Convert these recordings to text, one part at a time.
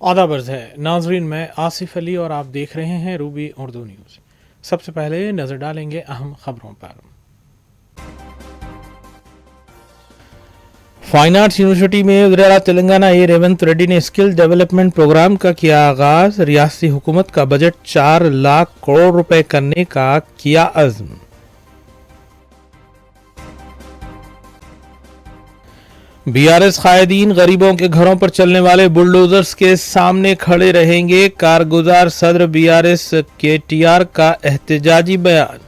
आदाबर्ज है नाजरीन, मैं आसिफ अली और आप देख रहे हैं रूबी उर्दू न्यूज़। सबसे पहले नज़र डालेंगे अहम खबरों पर। फाइन आर्ट्स यूनिवर्सिटी में वज़ीर तेलंगाना ए रेवंत रेड्डी ने स्किल डेवलपमेंट प्रोग्राम का किया आगाज। रियासती हुकूमत का बजट 4 लाख करोड़ रुपए करने का किया अज़्म। बीआरएस कायदीन गरीबों के घरों पर चलने वाले बुलडोजर्स के सामने खड़े रहेंगे। कारगुजार सदर बीआरएस केटीआर का एहतजाजी बयान।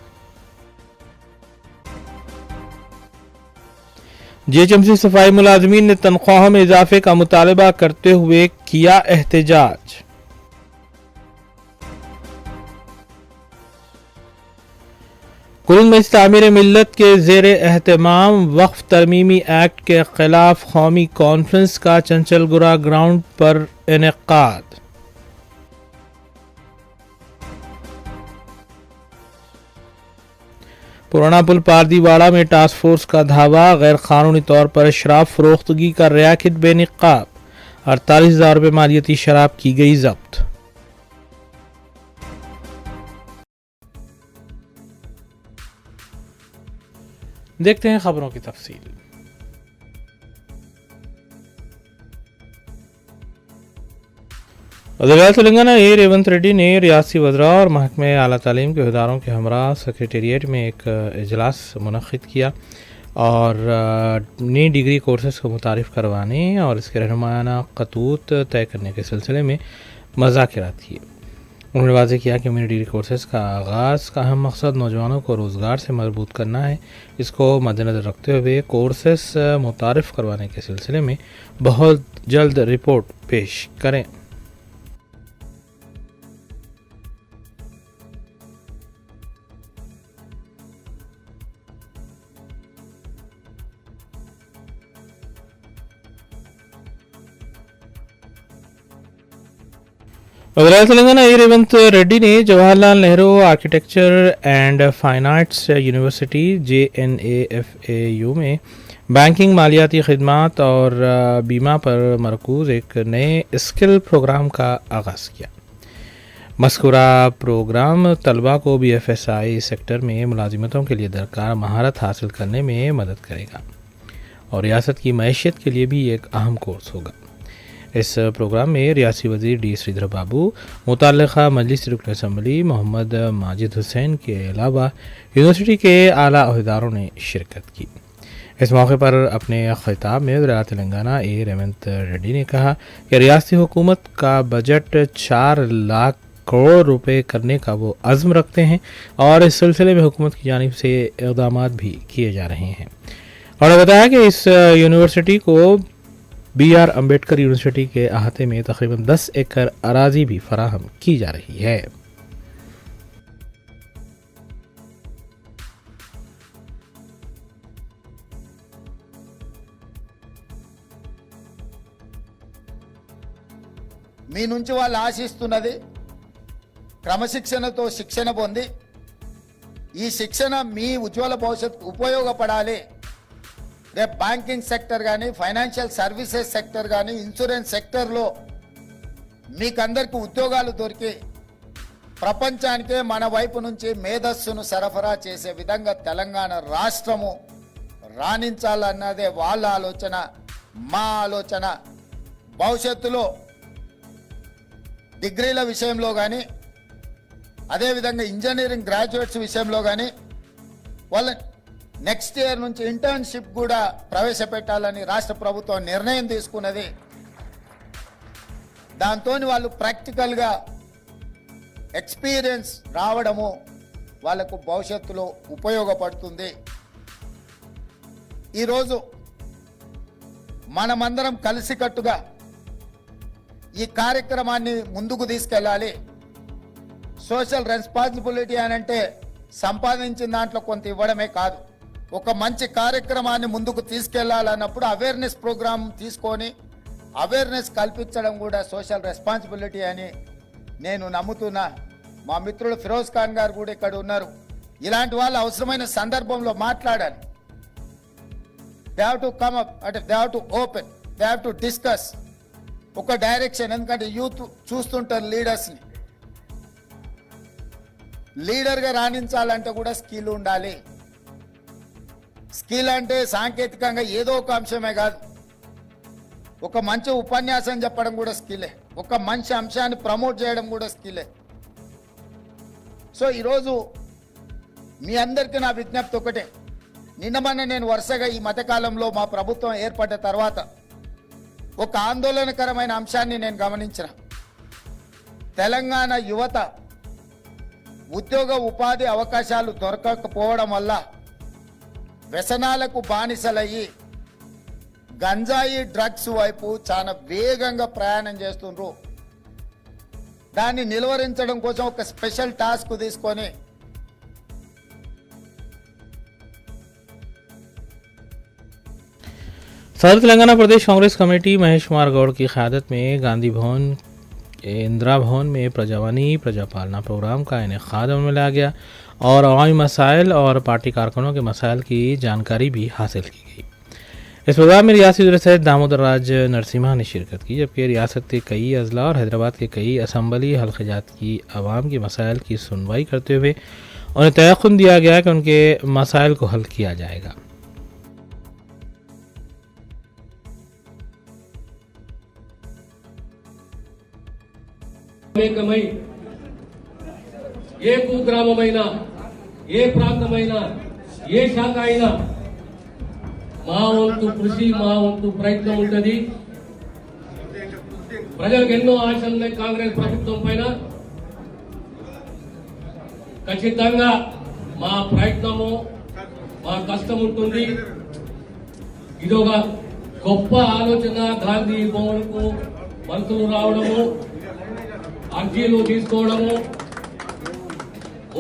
जीएचएमसी सफाई मुलाजमीन ने तनख्वाहों में इजाफे का मुतालबा करते हुए किया एहतजाज। कुल्लू में तामीर मिल्लत के ज़ेर एहतमाम वक्फ तरमीमी एक्ट के खिलाफ कौमी कॉन्फ्रेंस का चंचलगुड़ा ग्राउंड पर इनेकाद। पुराना पुल पारदीवाड़ा में टास्क फोर्स का धावा। गैर कानूनी तौर पर शराब फरोख्तगी का रैकेट बेनिकाब। 48,000 रुपये मालियती शराब की गई जब्त। देखते हैं खबरों की तफसील। वज़ीर तेलंगाना ए रेवंत रेड्डी ने रियासी वज़रा और महकमे आला तालीम के अहदेदारों के हमरा सेक्रेटेरिएट में एक इजलास मुनक़्क़िद किया और नई डिग्री कोर्सेज़ को मुतारिफ़ करवाने और इसके रहनुमायाना खतूत तय करने के सिलसिले में मुज़ाकरात किए। उन्होंने वाज़ेह किया कि मेरी डिग्री कोर्सेज़ का आगाज़ का अहम मकसद नौजवानों को रोज़गार से मजबूत करना है। इसको मद्देनज़र रखते हुए कोर्सेज़ मुतारिफ़ करवाने के सिलसिले में बहुत जल्द रिपोर्ट पेश करें। वज़ीर तेलंगाना ए रेवंत रेड्डी ने Jawaharlal Nehru architecture and fine arts university JNAFAU में बैंकिंग, मालियाती खिदमात और बीमा पर मरकूज़ एक नए स्किल प्रोग्राम का आगाज़ किया। मज़कूरा प्रोग्राम तलबा को BFSI सेक्टर में मुलाजिमतों के लिए दरकार महारत हासिल करने में मदद करेगा और रियासत की मईशत के लिए भी एक अहम कोर्स होगा। इस प्रोग्राम में रियासी वज़ीर D श्रीधर बाबू, मुतल्लिक़ा मजलिस रुकन असम्बली मोहम्मद माजिद हुसैन के अलावा यूनिवर्सिटी के आला अहदेदारों ने शिरकत की। इस मौके पर अपने खिताब में वज़ीर तेलंगाना ए रेवंत रेड्डी ने कहा कि रियासती हुकूमत का बजट 4 लाख करोड़ रुपए करने का वो अज़्म रखते हैं और इस सिलसिले में हुकूमत की जानिब से इक़दामात भी किए जा रहे हैं। उन्होंने बताया कि इस यूनिवर्सिटी को BR अम्बेडकर यूनिवर्सिटी के अहाते में तकरीबन 10 एकड़ अराजी भी फराहम की जा रही है। మీ నుంచి వాళ్ళు ఆశిస్తున్నది క్రమశిక్షణతో శిక్షణ పొంది ఈ శిక్షణ మీ ఉజ్వల భవిష్యత్తు ఉపయోగపడాలి। రేపు బ్యాంకింగ్ సెక్టర్ కానీ, ఫైనాన్షియల్ సర్వీసెస్ సెక్టర్ కానీ, ఇన్సూరెన్స్ సెక్టర్లో మీకందరికీ ఉద్యోగాలు దొరికి ప్రపంచానికే మన వైపు నుంచి మేధస్సును సరఫరా చేసే విధంగా తెలంగాణ రాష్ట్రము రాణించాలన్నదే వాళ్ళ ఆలోచన, మా ఆలోచన। భవిష్యత్తులో డిగ్రీల విషయంలో కానీ, అదేవిధంగా ఇంజనీరింగ్ గ్రాడ్యుయేట్స్ విషయంలో కానీ వాళ్ళ నెక్స్ట్ ఇయర్ నుంచి ఇంటర్న్షిప్ కూడా ప్రవేశపెట్టాలని రాష్ట్ర ప్రభుత్వం నిర్ణయం తీసుకున్నది। దాంతో వాళ్ళు ప్రాక్టికల్గా ఎక్స్పీరియన్స్ రావడము వాళ్ళకు భవిష్యత్తులో ఉపయోగపడుతుంది। ఈరోజు మనమందరం కలిసికట్టుగా ఈ కార్యక్రమాన్ని ముందుకు తీసుకెళ్ళాలి। సోషల్ రెస్పాన్సిబిలిటీ అని అంటే సంపాదించిన దాంట్లో కొంత ఇవ్వడమే కాదు, ఒక మంచి కార్యక్రమాన్ని ముందుకు తీసుకెళ్లాలన్నప్పుడు అవేర్నెస్ ప్రోగ్రామ్ తీసుకొని అవేర్నెస్ కల్పించడం కూడా సోషల్ రెస్పాన్సిబిలిటీ అని నేను నమ్ముతున్నా। మా మిత్రులు ఫిరోజ్ ఖాన్ గారు కూడా ఇక్కడ ఉన్నారు। ఇలాంటి వాళ్ళు అవసరమైన సందర్భంలో మాట్లాడాలి। They have to come up, అంటే they have to open, they have to discuss ఒక డైరెక్షన్. ఎందుకంటే యూత్ చూస్తుంటారు లీడర్స్ని. లీడర్గా రాణించాలంటే కూడా స్కిల్ ఉండాలి. స్కిల్ అంటే సాంకేతికంగా ఏదో ఒక అంశమే కాదు, ఒక మంచి ఉపన్యాసం చెప్పడం కూడా స్కిల్లే, ఒక మంచి అంశాన్ని ప్రమోట్ చేయడం కూడా స్కిల్లే. సో ఈరోజు మీ అందరికీ నా విజ్ఞప్తి ఒకటే. నిన్నమన్న నేను వరుసగా ఈ మధ్యకాలంలో మా ప్రభుత్వం ఏర్పడ్డ తర్వాత ఒక ఆందోళనకరమైన అంశాన్ని నేను గమనించిన. తెలంగాణ యువత ఉద్యోగ ఉపాధి అవకాశాలు దొరకకపోవడం వల్ల వ్యసనాలకు బానిసలయ్యి గంజాయి డ్రగ్స్ వైపు చాలా వేగంగా ప్రయాణం చేస్తుండ్రు. దాన్ని నిలువరించడం కోసం ఒక స్పెషల్ టాస్క్ తీసుకొని सदर तेलंगाना प्रदेश कांग्रेस कमेटी महेश कुमार गौड़ की क़यादत में गांधी भवन इंदिरा भवन में प्रजावानी प्रजापालना प्रोग्राम का इनेकाद में लाया गया और अवामी मसाइल और पार्टी कारकुनों के मसाइल की जानकारी भी हासिल की गई। इस प्रोग्राम में रियासती वज़ीर सैयद दामोदर राज नरसिम्हा ने शिरकत की, जबकि रियासत के कई अजला और हैदराबाद के कई असम्बली हल्क़ात की आवाम के मसाइल की सुनवाई करते हुए उन्हें तयक़ुन दिया गया कि उनके मसाइल को हल किया जाएगा। అనేకమై ఏ కుగ్రామమైనా ఏ ప్రాంతమైనా ఏ శాఖ అయినా మా వంతు కృషి మా వంతు ప్రయత్నం ఉంటుంది. ప్రజలకు ఎన్నో ఆశలు ఉన్నాయి కాంగ్రెస్ ప్రభుత్వం పైన. ఖచ్చితంగా మా ప్రయత్నము మా కష్టం ఉంటుంది. ఇదొక గొప్ప ఆలోచన. గాంధీ భవన్కు మంత్రులు రావడము, అర్జీలు తీసుకోవడము,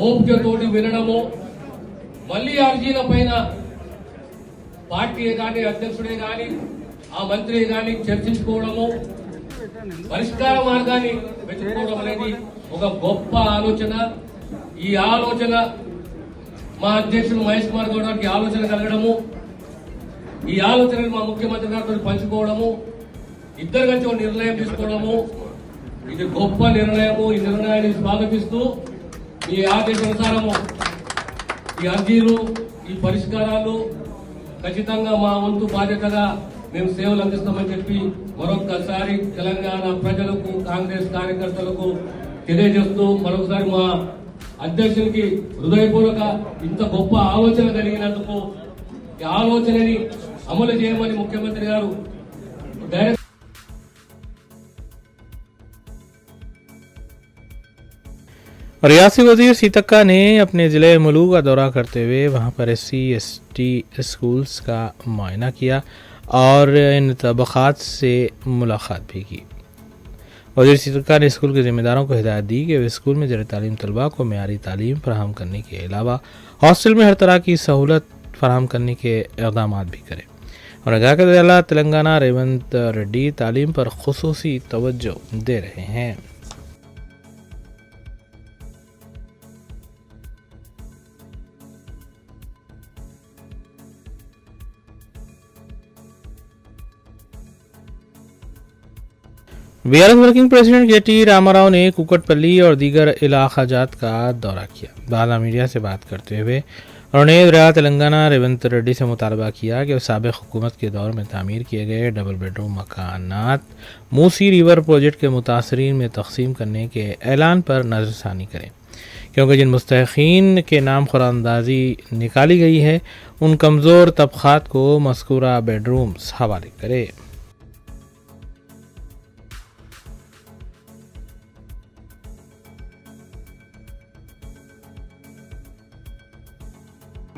ఓపికతోటి వినడము, మళ్ళీ అర్జీల పైన పార్టీ కానీ అధ్యక్షుడే కానీ ఆ మంత్రి కానీ చర్చించుకోవడము, పరిష్కార మార్గాన్ని వెతుక్కోవడం అనేది ఒక గొప్ప ఆలోచన. ఈ ఆలోచన మా అధ్యక్షుడు మహేష్ కుమార్ గౌడ్ గారికి ఆలోచన కలగడము, ఈ ఆలోచనను మా ముఖ్యమంత్రి గారితో పంచుకోవడము, ఇద్దరు కలిసి ఒక నిర్ణయం తీసుకోవడము, ఇది గొప్ప నిర్ణయము. ఈ నిర్ణయాన్ని స్వాగతిస్తూ ఈ ఆదేశానుసారము ఈ అర్జీలు ఈ పరిష్కారాలు ఖచ్చితంగా మా వంతు బాధ్యతగా మేము సేవలు అందిస్తామని చెప్పి మరొకసారి తెలంగాణ ప్రజలకు కాంగ్రెస్ కార్యకర్తలకు తెలియజేస్తూ మరొకసారి మా అధ్యక్షునికి హృదయపూర్వక ఇంత గొప్ప ఆలోచన కలిగినందుకు ఈ ఆలోచనని అమలు చేయమని ముఖ్యమంత్రి గారు డైరెక్ట్ रियासी वजीर सीतक्का ने अपने ज़िले मुलू का दौरा करते हुए वहां पर SC/ST स्कूल्स का मुआयना किया और इन तबक़ात से मुलाकात भी की। वजीर सीतक्का ने स्कूल के ज़िम्मेदारों को हिदायत दी कि वे स्कूल में ज़ेर तालीम तलबा को मेयारी तालीम फराहम करने के अलावा हॉस्टल में हर तरह की सहूलत फराहम करने के इक़दाम भी करें। और कहा कि तेलंगाना रेवंत रेड्डी तालीम पर खुसूसी तवज्जो दे रहे हैं। 12 वर्किंग प्रेसिडेंट के टी रामाराव ने कुकटपल्ली और दीगर इलाकाजात का दौरा किया। बाला मीडिया से बात करते हुए उन्होंने वज़ीर तेलंगाना रेवंत रेड्डी से मुतालबा किया कि साबिक़ हुकूमत के दौर में तामीर किए गए डबल बेडरूम मकानात मूसी रिवर प्रोजेक्ट के मुतासरीन में तकसीम करने के ऐलान पर नज़रसानी करें, क्योंकि जिन मुस्तहिक़ीन के नाम ख़ुरानंदाज़ी निकाली गई है उन कमज़ोर तबक़ात को मज़कूरा बेडरूम्स हवाले करे।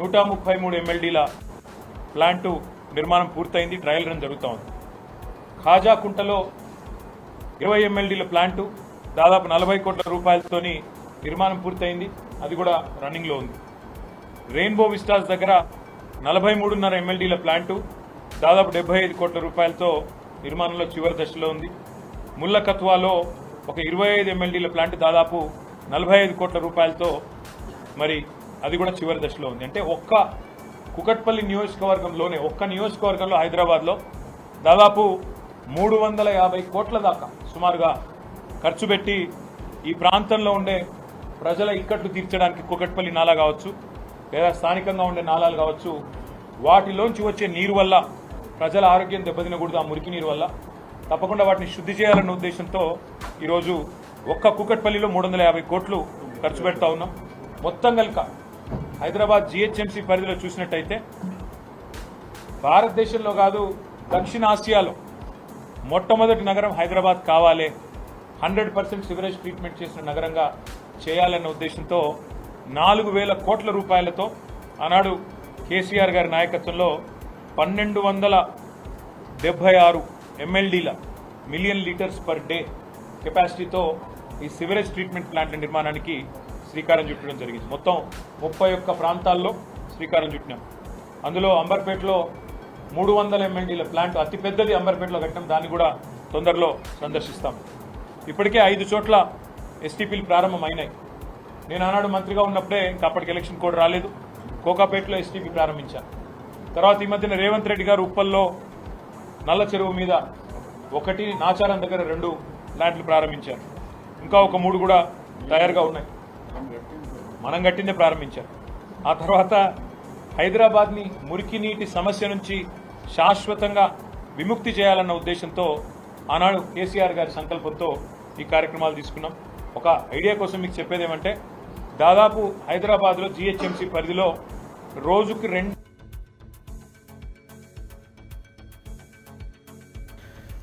నూట 33 MLDల ప్లాంటు నిర్మాణం పూర్తయింది. ట్రయల్ రన్ జరుగుతూ ఉంది. ఖాజాకుంటలో 20 MLDల ప్లాంటు దాదాపు 40 కోట్ల రూపాయలతోని నిర్మాణం పూర్తయింది. అది కూడా రన్నింగ్లో ఉంది. రెయిన్బో విస్టాస్ దగ్గర 43.5 MLDల ప్లాంటు దాదాపు 75 కోట్ల రూపాయలతో నిర్మాణంలో చివరి దశలో ఉంది. ముల్లకత్వాలో ఒక 25 MLDల ప్లాంటు దాదాపు 45 కోట్ల రూపాయలతో మరి అది కూడా చివరి దశలో ఉంది. అంటే ఒక్క కుకట్పల్లి నియోజకవర్గంలోనే ఒక్క నియోజకవర్గంలో హైదరాబాద్లో దాదాపు 350 కోట్ల దాకా సుమారుగా ఖర్చు పెట్టి ఈ ప్రాంతంలో ఉండే ప్రజల ఇక్కట్లు తీర్చడానికి కూకట్పల్లి నాలా కావచ్చు లేదా స్థానికంగా ఉండే నాలాలు కావచ్చు వాటిలోంచి వచ్చే నీరు వల్ల ప్రజల ఆరోగ్యం దెబ్బతినకూడదు. ఆ మురికి నీరు వల్ల తప్పకుండా వాటిని శుద్ధి చేయాలన్న ఉద్దేశంతో ఈరోజు ఒక్క కూకట్పల్లిలో 350 కోట్లు ఖర్చు పెడతా ఉన్నాం. మొత్తం కనుక హైదరాబాద్ జిహెచ్ఎంసీ పరిధిలో చూసినట్టయితే భారతదేశంలో కాదు దక్షిణాసియాలో మొట్టమొదటి నగరం హైదరాబాద్ కావాలి, 100% సివరేజ్ ట్రీట్మెంట్ చేసిన నగరంగా చేయాలన్న ఉద్దేశంతో 4,000 కోట్ల రూపాయలతో ఆనాడు కేసీఆర్ గారి నాయకత్వంలో 1276 MLDల మిలియన్ లీటర్స్ పర్ డే కెపాసిటీతో ఈ సివరేజ్ ట్రీట్మెంట్ ప్లాంట్ల నిర్మాణానికి శ్రీకారం చుట్టడం జరిగింది. మొత్తం 31 ప్రాంతాల్లో శ్రీకారం చుట్టినాం. అందులో అంబర్పేటలో 300 MLDల ప్లాంట్ అతిపెద్దది అంబర్పేటలో కట్టాం. దాన్ని కూడా తొందరలో సందర్శిస్తాం. ఇప్పటికే 5 చోట్ల STPలు ప్రారంభం అయినాయి. నేను ఆనాడు మంత్రిగా ఉన్నప్పుడే ఇంకా అప్పటికి ఎలక్షన్ కోడ్ రాలేదు, కోకాపేటలో STP ప్రారంభించాను. తర్వాత ఈ మధ్యన రేవంత్ రెడ్డి గారు ఉప్పల్లో నల్ల చెరువు మీద 1, నాచారం దగ్గర 2 ప్లాంట్లు ప్రారంభించారు. ఇంకా ఒక 3 కూడా తయారుగా ఉన్నాయి. మనం కట్టిందే ప్రారంభించారు. ఆ తర్వాత హైదరాబాద్ని మురికి నీటి సమస్య నుంచి శాశ్వతంగా విముక్తి చేయాలన్న ఉద్దేశంతో ఆనాడు కేసీఆర్ గారి సంకల్పంతో ఈ కార్యక్రమాలు తీసుకున్నాం. ఒక ఐడియా కోసం మీకు చెప్పేది ఏమంటే దాదాపు హైదరాబాద్లో జిహెచ్ఎంసీ పరిధిలో రోజుకి 2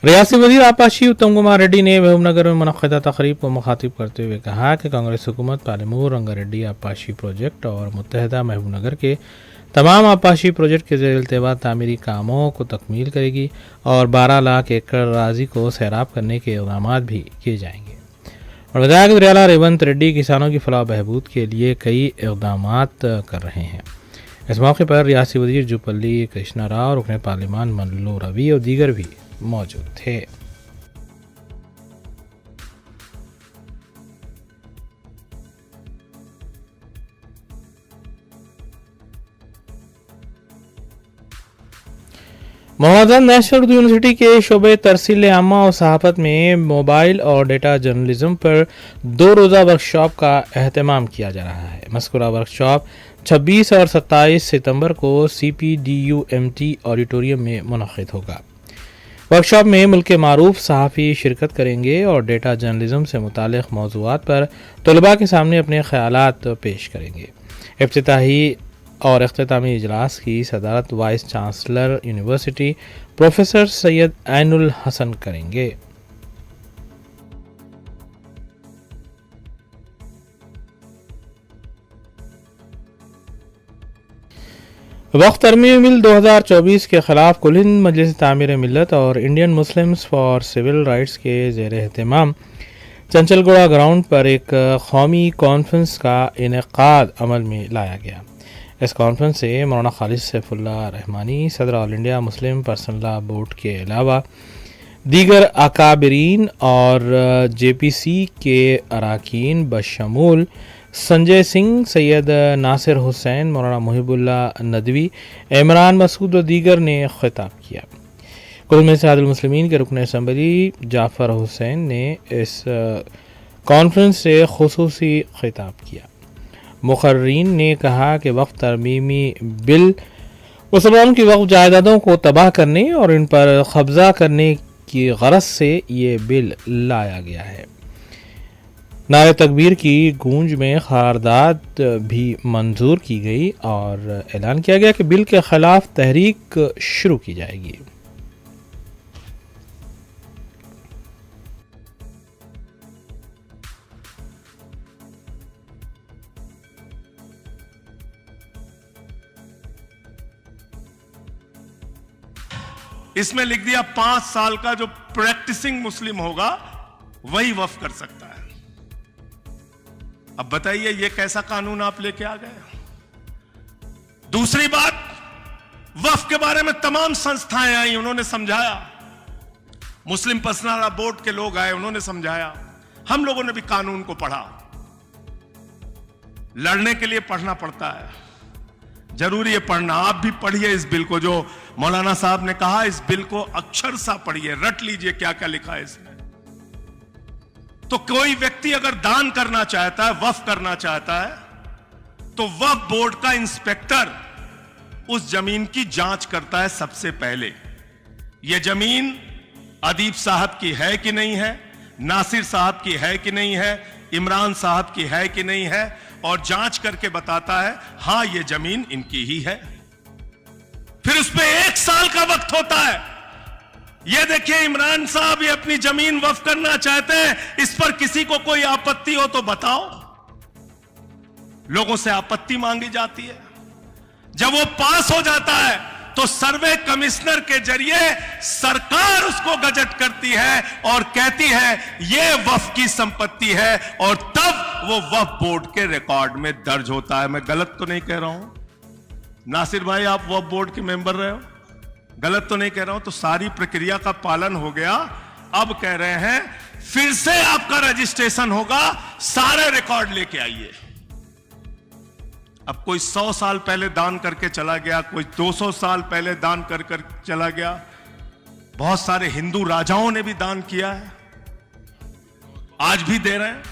रियासी वज़ीर आपाशी उत्तम कुमार रेड्डी ने महबूबनगर में मुनक़्क़दा तक़रीब को मुखातिब करते हुए कहा कि कांग्रेस हुकूमत पालेमूर रंगारेड्डी आपाशी प्रोजेक्ट और मुत्तहदा महबूबनगर के तमाम आपाशी प्रोजेक्ट के ज़ेर इल्तवा तामीरी कामों को तकमील करेगी और 12 लाख एकड़ राजी को सैराब करने के इक़दाम भी किए जाएंगे। और विधायक दरियाला रेवंत रेड्डी किसानों की फलाह बहबूद के लिए कई इक़दाम कर रहे हैं। इस मौके पर रियासी वज़ीर जुपल्ली कृष्णा राव, रुकने पार्लिमान मल्लू रवि और दीगर भी मौजूद थे। मोहम्मदन नेशनल उर्दू यूनिवर्सिटी के शोबे तरसील आमा और सहाफ़त में मोबाइल और डेटा जर्नलिज्म पर 2 रोज़ा वर्कशॉप का अहतमाम किया जा रहा है। मज़कूरा वर्कशॉप 26 और 27 सितंबर को CPDUMT ऑडिटोरियम में मुनक़्क़िद होगा। वर्कशॉप में मुल्क के मारूफ सहाफ़ी शिरकत करेंगे और डेटा जर्नलिज्म से मुतालिक मौज़ूआत पर तलबा के सामने अपने ख़यालात पेश करेंगे। इफ्तिताही और इख्तितामी इजलास की सदारत vice chancellor university professor Syed Ainul Hasan करेंगे। वक्फ तरमीमी बिल 2024 के ख़िलाफ़ कुल हिंद मजलिस तामीर मिल्लत और Indian Muslims for civil rights के ज़ेर एहतमाम चंचलगोड़ा ग्राउंड पर एक कौमी कॉन्फ्रेंस का इनेकाद अमल में लाया गया। इस कॉन्फ्रेंस से मौलाना खालिद सैफुल्लाह रहमानी, सदर all India Muslim personal law board के अलावा दीगर अकाबरीन और JPC के अरकान बशमूल संजय सिंह, सैयद नासिर हुसैन, मौलाना मुहिबुल्लाह नदवी, इमरान मसूद व दीगर ने खिताब किया। कुल में इत्तेहादुल मुस्लिमीन के रुकन असम्बली जाफ़र हुसैन ने इस कॉन्फ्रेंस से खुसूसी खिताब किया। मुक़र्रीन ने कहा कि वक्फ तरमीमी बिल मुसलमानों की वक्फ जायदादों को तबाह करने और इन पर कब्ज़ा करने की गरज से ये बिल लाया गया है। नारे तकबीर की गूंज में क़रारदाद भी मंजूर की गई और ऐलान किया गया कि बिल के ख़िलाफ़ तहरीक शुरू की जाएगी। इसमें लिख दिया 5 साल का जो प्रैक्टिसिंग मुस्लिम होगा वही वक्फ कर सकता है। अब बताइए ये कैसा कानून आप लेके आ गए। दूसरी बात, वक्फ के बारे में तमाम संस्थाएं आई, उन्होंने समझाया, मुस्लिम पर्सनल लॉ बोर्ड के लोग आए, उन्होंने समझाया, हम लोगों ने भी कानून को पढ़ा। लड़ने के लिए पढ़ना पड़ता है, जरूरी है पढ़ना। आप भी पढ़िए इस बिल को, जो मौलाना साहब ने कहा, इस बिल को अक्षर सा पढ़िए, रट लीजिए क्या क्या लिखा है इसमें। तो कोई व्यक्ति अगर दान करना चाहता है, वक्फ करना चाहता है, तो वक्फ बोर्ड का इंस्पेक्टर उस जमीन की जांच करता है सबसे पहले। यह जमीन अदीब साहब की है कि नहीं है, नासिर साहब की है कि नहीं है, इमरान साहब की है कि नहीं है, और जांच करके बताता है हां यह जमीन इनकी ही है। फिर उस पर 1 साल का वक्त होता है। यह देखिए, इमरान साहब ये अपनी जमीन वक्फ करना चाहते हैं, इस पर किसी को कोई आपत्ति हो तो बताओ। लोगों से आपत्ति मांगी जाती है। जब वो पास हो जाता है तो सर्वे कमिश्नर के जरिए सरकार उसको गजट करती है और कहती है यह वक्फ की संपत्ति है, और तब वो वक्फ बोर्ड के रिकॉर्ड में दर्ज होता है। मैं गलत तो नहीं कह रहा हूं नासिर भाई, आप वक्फ बोर्ड के मेंबर रहे हो, गलत तो नहीं कह रहा हूं। तो सारी प्रक्रिया का पालन हो गया। अब कह रहे हैं फिर से आपका रजिस्ट्रेशन होगा, सारे रिकॉर्ड लेके आइए। अब कोई 100 साल पहले दान करके चला गया, कोई 200 साल पहले दान कर चला गया। बहुत सारे हिंदू राजाओं ने भी दान किया है, आज भी दे रहे हैं,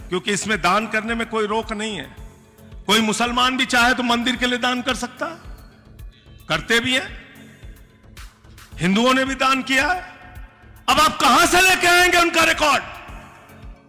क्योंकि इसमें दान करने में कोई रोक नहीं है। कोई मुसलमान भी चाहे तो मंदिर के लिए दान कर सकता है, करते भी हैं। हिंदुओं ने भी दान किया है। अब आप कहां से लेके आएंगे उनका रिकॉर्ड?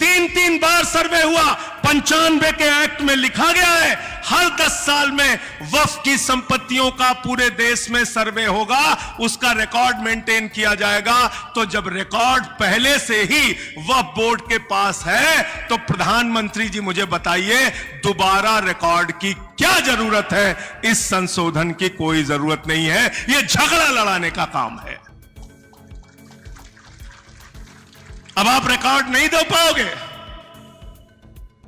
3 बार सर्वे हुआ। 95 के एक्ट में लिखा गया है हर 10 साल में वक्फ की संपत्तियों का पूरे देश में सर्वे होगा, उसका रिकॉर्ड मेंटेन किया जाएगा। तो जब रिकॉर्ड पहले से ही वक्फ बोर्ड के पास है, तो प्रधानमंत्री जी मुझे बताइए दोबारा रिकॉर्ड की क्या जरूरत है? इस संशोधन की कोई जरूरत नहीं है। यह झगड़ा लड़ाने का काम है। अब आप रिकॉर्ड नहीं दे पाओगे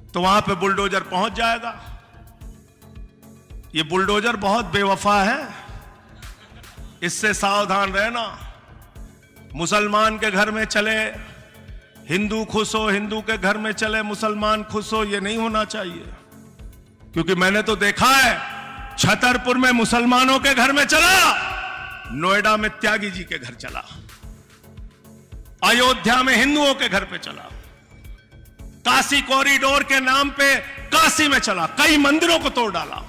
तो वहां पे बुलडोजर पहुंच जाएगा। ये बुलडोजर बहुत बेवफा है, इससे सावधान रहना। मुसलमान के घर में चले हिंदू खुश हो, हिंदू के घर में चले मुसलमान खुश हो, ये नहीं होना चाहिए। क्योंकि मैंने तो देखा है छतरपुर में मुसलमानों के घर में चला, नोएडा में त्यागी जी के घर चला, अयोध्या में हिंदुओं के घर पे चला, काशी कॉरिडोर के नाम पे काशी में चला, कई मंदिरों को तोड़ डाला।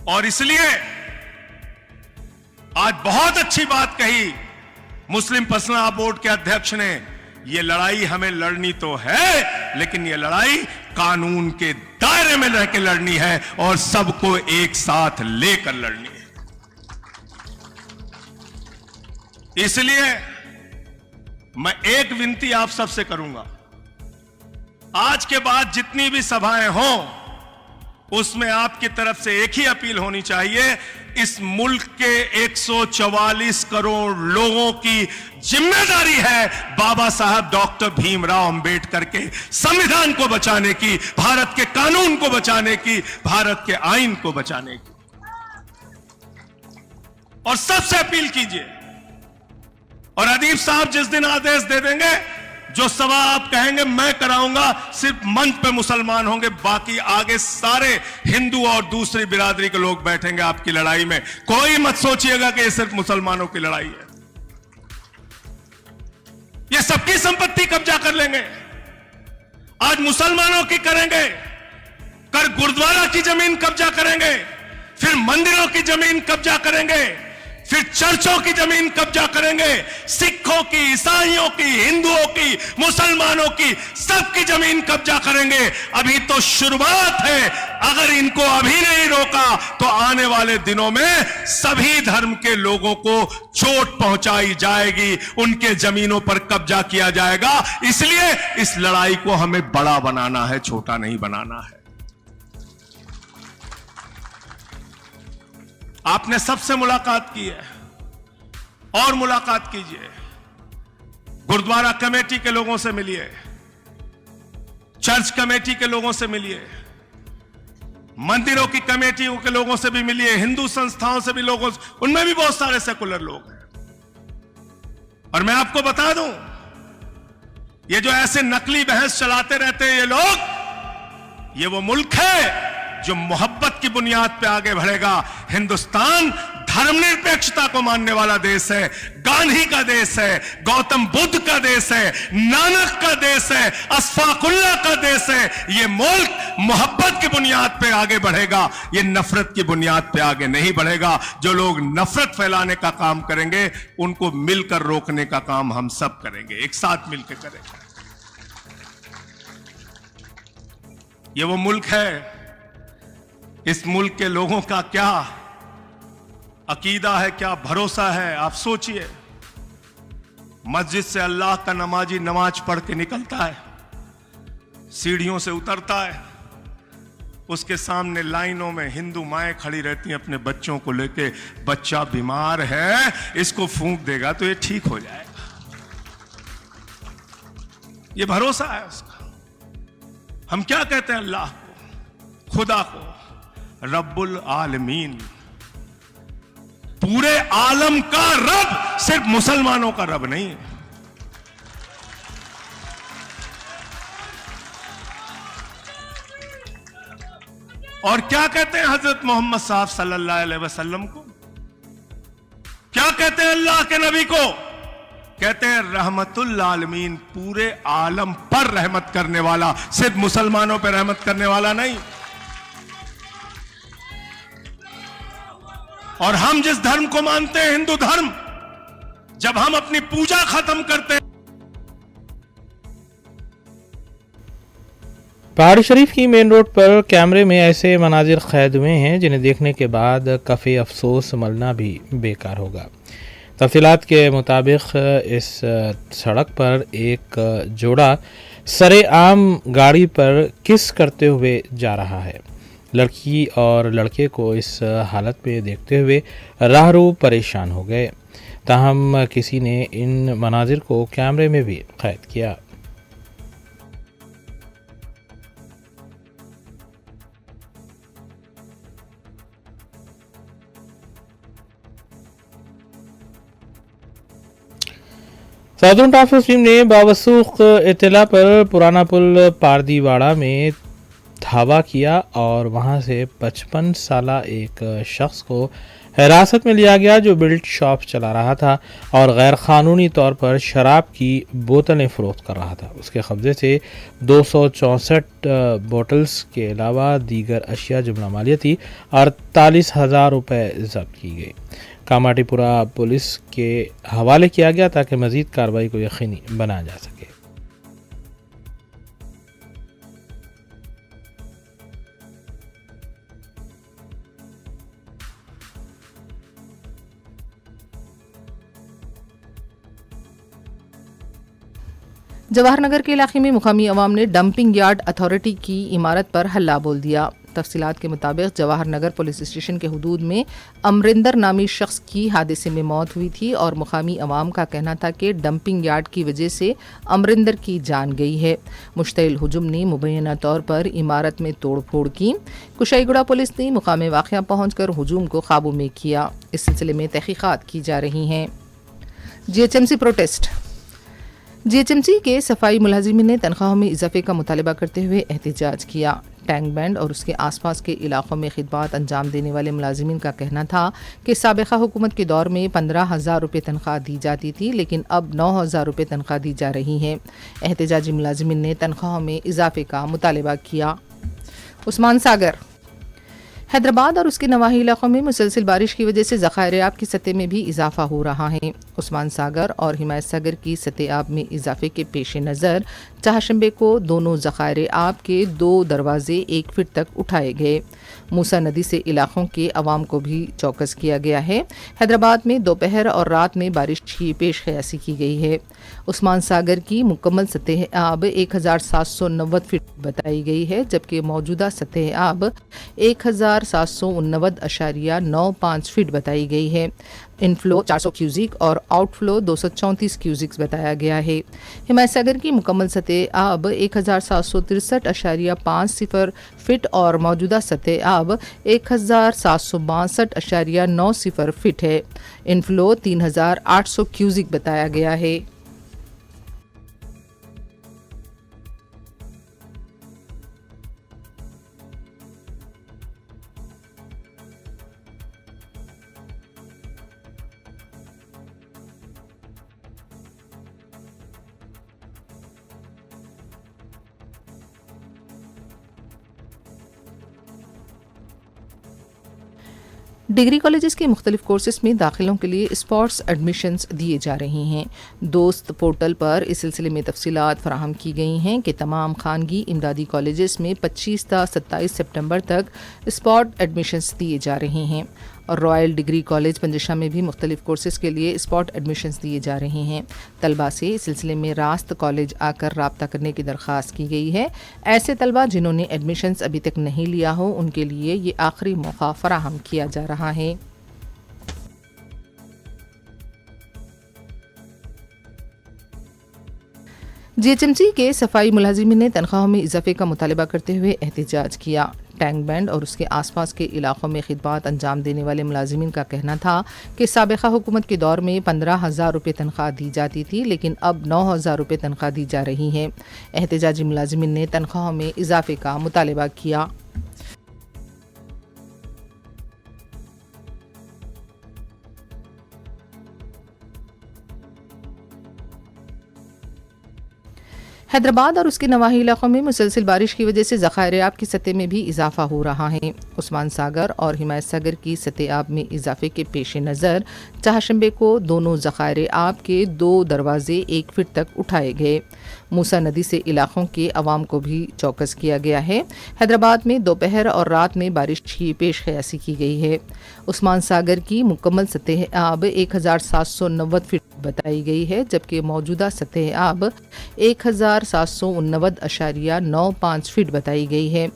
और इसलिए आज बहुत अच्छी बात कही मुस्लिम पर्सनल बोर्ड के अध्यक्ष ने, यह लड़ाई हमें लड़नी तो है, लेकिन यह लड़ाई कानून के दायरे में रह के लड़नी है और सबको एक साथ लेकर लड़नी है। इसलिए मैं एक विनती आप सबसे करूंगा, आज के बाद जितनी भी सभाएं हों उसमें आपकी तरफ से एक ही अपील होनी चाहिए, इस मुल्क के 144 करोड़ लोगों की जिम्मेदारी है बाबा साहब डॉक्टर भीमराव अंबेडकर के संविधान को बचाने की, भारत के कानून को बचाने की, भारत के आईन को बचाने की। और सबसे अपील कीजिए, और अदीब साहब जिस दिन आदेश दे देंगे, जो सभा आप कहेंगे मैं कराऊंगा, सिर्फ मंच पे मुसलमान होंगे, बाकी आगे सारे हिंदू और दूसरी बिरादरी के लोग बैठेंगे आपकी लड़ाई में। कोई मत सोचिएगा कि ये सिर्फ मुसलमानों की लड़ाई है। ये सबकी संपत्ति कब्जा कर लेंगे। आज मुसलमानों की करेंगे, कर गुरुद्वारा की जमीन कब्जा करेंगे, फिर मंदिरों की जमीन कब्जा करेंगे, फिर चर्चों की जमीन कब्जा करेंगे, सिखों की, ईसाइयों की, हिंदुओं की, मुसलमानों की, सबकी जमीन कब्जा करेंगे। अभी तो शुरुआत है, अगर इनको अभी नहीं रोका तो आने वाले दिनों में सभी धर्म के लोगों को चोट पहुंचाई जाएगी, उनके जमीनों पर कब्जा किया जाएगा। इसलिए इस लड़ाई को हमें बड़ा बनाना है, छोटा नहीं बनाना है। आपने सबसे मुलाकात की है और मुलाकात कीजिए, गुरुद्वारा कमेटी के लोगों से मिलिए, चर्च कमेटी के लोगों से मिलिए, मंदिरों की कमेटियों के लोगों से भी मिलिए, हिंदू संस्थाओं से भी लोगों से, उनमें भी बहुत सारे सेकुलर लोग हैं। और मैं आपको बता दूं, ये जो ऐसे नकली बहस चलाते रहते हैं ये लोग, ये वो मुल्क है जो मोहब्बत की बुनियाद पे आगे बढ़ेगा। हिंदुस्तान धर्मनिरपेक्षता को मानने वाला देश है, गांधी का देश है, गौतम बुद्ध का देश है, नानक का देश है, अशफाकुल्लाह का देश है। ये मुल्क मोहब्बत की बुनियाद पे आगे बढ़ेगा, ये नफरत की बुनियाद पे आगे नहीं बढ़ेगा। जो लोग नफरत फैलाने का काम करेंगे उनको मिलकर रोकने का काम हम सब करेंगे, एक साथ मिलकर करेंगे। ये वो मुल्क है, इस मुल्क के लोगों का क्या अकीदा है, क्या भरोसा है। आप सोचिए, मस्जिद से अल्लाह का नमाजी नमाज पढ़ के निकलता है, सीढ़ियों से उतरता है, उसके सामने लाइनों में हिंदू माएं खड़ी रहती हैं अपने बच्चों को लेके, बच्चा बीमार है, इसको फूंक देगा तो ये ठीक हो जाएगा। ये भरोसा है उसका। हम क्या कहते हैं अल्लाह को, खुदा को, रब्बुल आलमीन, पूरे आलम का रब, सिर्फ मुसलमानों का रब नहीं है। और क्या कहते हैं हजरत मोहम्मद साहब सल्लल्लाहु अलैहि वसल्लम को, क्या कहते हैं अल्लाह के नबी को? कहते हैं रहमतुल आलमीन, पूरे आलम पर रहमत करने वाला, सिर्फ मुसलमानों पर रहमत करने वाला नहीं। और हम जिस धर्म को मानते हैं, हिंदू धर्म, जब हम अपनी पूजा खत्म करते हैं, पहाड़ी शरीफ की मेन रोड पर कैमरे में ऐसे मनाजिर कैद हुए हैं जिन्हें देखने के बाद कफ़े अफसोस मलना भी बेकार होगा। तफसीलात के मुताबिक इस सड़क पर एक जोड़ा सरेआम गाड़ी पर किस करते हुए जा रहा है। लड़की और लड़के को इस हालत में देखते हुए राहरू परेशान हो गए। ताहम किसी ने इन मनाजिर को कैमरे में भी कैद किया। साउदर्न टास्क टीम ने बावसूख इत्तला पर पुराना पुल पारदीवाड़ा में धावा किया और वहां से 55 साला एक शख्स को हिरासत में लिया गया जो बिल्ट शॉप चला रहा था और गैर कानूनी तौर पर शराब की बोतलें फरोख्त कर रहा था। उसके कब्जे से 264 बोतल्स के अलावा दीगर अशिया जुमला मालियती 48,000 रुपये जब्त की गई। कामाटीपुरा पुलिस के हवाले किया गया ताकि मजीद कार्रवाई को यकीनी बनाया जा सके। जवाहर नगर के इलाके में मुकामी अवाम ने डंपिंग यार्ड अथॉरिटी की इमारत पर हल्ला बोल दिया। तफसीलात के मुताबिक जवाहर नगर पुलिस स्टेशन के हुदूद में अमरिंदर नामी शख्स की हादसे में मौत हुई थी और मुकामी अवाम का कहना था कि डंपिंग यार्ड की वजह से अमरिंदर की जान गई है। मुश्तइल हुजुम ने मुबैना तौर पर इमारत में तोड़ फोड़ की। कुशाईगुड़ा पुलिस ने मुकाम वाक़या पहुंचकर हुजूम को काबू में किया। इस सिलसिले में तहकीकात की जा रही हैं। GHMC protest. जीएचएमसी के सफाई मुलाजिमीन ने तनख्वाहों में इजाफे का मुतालबा करते हुए एहतजाज किया। टैंक बैंड और उसके आसपास के इलाकों में खिदमत अंजाम देने वाले मुलाजिमीन का कहना था कि साबिक़ा हुकूमत के दौर में 15,000 रुपये तनख्वाह दी जाती थी, लेकिन अब 9,000 रुपये तनख्वाह दी जा रही है। एहतजाजी मुलाजिमीन ने तनख्वाहों में इजाफे का मुतालबा किया। उस्मान सागर। हैदराबाद और उसके नवाही इलाकों में मुसलसल बारिश की वजह से ज़खायर आब की सतह में भी इजाफा हो रहा है। उस्मान सागर और हिमायत सागर की सतह आब में इजाफे के पेश नज़र चाहशंबे को दोनों ज़खायर आब के 2 दरवाजे 1 फीट तक उठाए गए। मूसा नदी से इलाकों के अवाम को भी चौकस किया गया है। हैदराबाद में दोपहर और रात में बारिश की पेश क़यासी की गई है। उस्मान सागर की मुकम्मल सतह आब 1790 फीट बताई गई है, जबकि मौजूदा सतह आब 1789.95 फीट बताई गई है। इनफ्लो 400 क्यूजिक और आउटफ्लो 234 क्यूजिक्स बताया गया है। हिमायत सागर की मुकम्मल सतह आब 1763.50 फीट और मौजूदा सतह आब 1762.90 फीट है। इनफ्लो 3800 क्यूजिक बताया गया है। डिग्री कॉलेजेस के मुख्तलिफ कोर्सेज में दाखिलों के लिए स्पॉट्स एडमिशन्स दिए जा रहे हैं। दोस्त पोर्टल पर इस सिलसिले में तफसीलात फराहम की गई हैं कि तमाम खानगी इमदादी कॉलेजेस में 25 से 27 सितंबर तक स्पॉट एडमिशन्स दिए जा रहे हैं और रॉयल डिग्री कॉलेज पंजशा में भी मुख्तलिफ कोर्सेज के लिए स्पॉट एडमिशन्स दिए जा रहे हैं। तलबा से इस सिलसिले में रास्त कॉलेज आकर रब्ता करने की दरख्वास्त की गई है। ऐसे तलबा जिन्होंने एडमिशन्स अभी तक नहीं लिया हो उनके लिए ये आखिरी मौका फराहम किया जा रहा है। जीएचएमसी के सफाई मुलाजिमीन ने तनख्वाहों में इजाफे का मुतालबा करते हुए एहतजाज किया। टैंक बैंड और उसके आसपास के इलाकों में खिदमत अंजाम देने वाले मुलाजिमीन का कहना था कि साबिक़ा हुकूमत के दौर में 15,000 रुपये तनख्वाह दी जाती थी, लेकिन अब 9,000 रुपये तनख्वाह दी जा रही है। एहतजाजी मुलाजिमीन ने तनख्वाहों में इजाफे का मुतालबा किया। हैदराबाद और उसके नवाही इलाकों में मुसलसल बारिश की वजह से ज़खायर आब की सतह में भी इजाफा हो रहा है। उस्मान सागर और हिमायत सागर की सतह आब में इजाफे के पेश नज़र चाहशंबे को दोनों ज़खायर आब के 2 दरवाजे 1 फीट तक उठाए गए। मूसा नदी से इलाकों के अवाम को भी चौकस किया गया है। हैदराबाद में दोपहर और रात में बारिश की पेश क़यासी की गई है। उस्मान सागर की मुकम्मल सतह आब 1790 फीट बताई गई है, जबकि मौजूदा सतह आब 1789.95 फीट बताई गई है।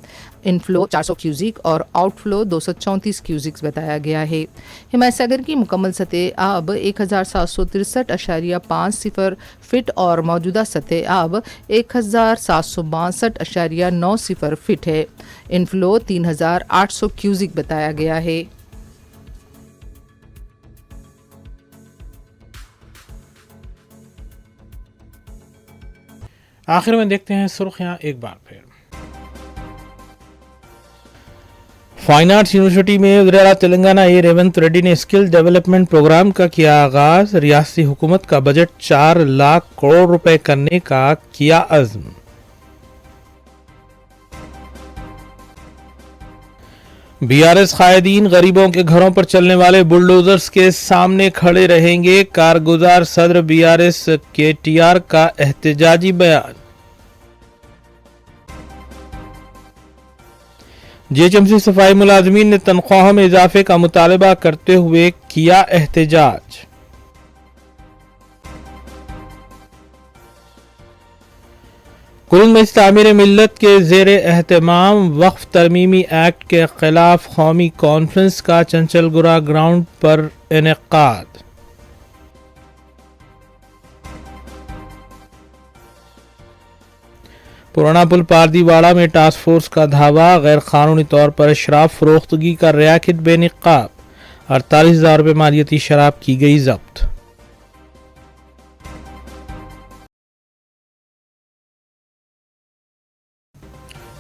इनफ्लो 400 क्यूजिक और आउटफ्लो 234 क्यूजिक्स बताया गया है। हिमायत सागर की मुकम्मल सतह आब 1763.50 फीट और मौजूदा सतह आब 1762.90 फीट है। इनफ्लो 3800 क्यूजिक बताया गया है। आखिर में देखते हैं सुर्खियां एक बार फिर। फाइन आर्ट्स यूनिवर्सिटी में वज़ीर-ए-आला तेलंगाना ए रेवंत रेड्डी ने स्किल डेवलपमेंट प्रोग्राम का किया आगाज। रियासती हुकूमत का बजट 4 लाख करोड़ रुपए करने का किया अज़्म। बीआरएस कायदीन गरीबों के घरों पर चलने वाले बुलडोजर्स के सामने खड़े रहेंगे। कारगुजार सदर बीआरएस केटीआर का एहतजाजी बयान। जीएचएमसी सफाई मुलाजमीन ने तनख्वाहों में इजाफे का मुतालबा करते हुए किया एहतजाज। कुल में तामीर मिल्लत के ज़ेर एहतमाम वक्फ तरमीमी एक्ट के खिलाफ कौमी कॉन्फ्रेंस का चंचलगुरा ग्राउंड पर इनेकाद। पुराना पुल पारदीवाड़ा में टास्क फोर्स का धावा। गैर कानूनी तौर पर शराब फरोख्तगी का रैकेट बेनिकाब। 48,000 रुपये मालियती शराब की गई जब्त।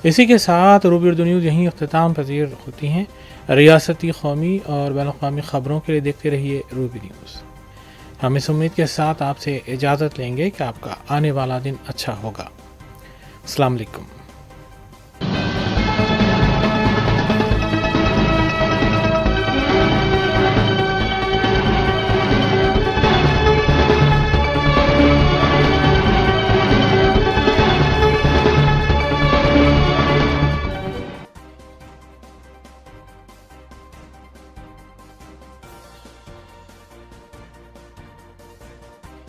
इसी के साथ रूबी उर्दू न्यूज़ यहीं अख्तिताम पजीर होती हैं। रियासती, कौमी और बैनुल-अक़वामी ख़बरों के लिए देखते रहिए रूबी न्यूज़। हम इस उम्मीद के साथ आपसे इजाज़त लेंगे कि आपका आने वाला दिन अच्छा होगा। अस्सलाम वालेकुम।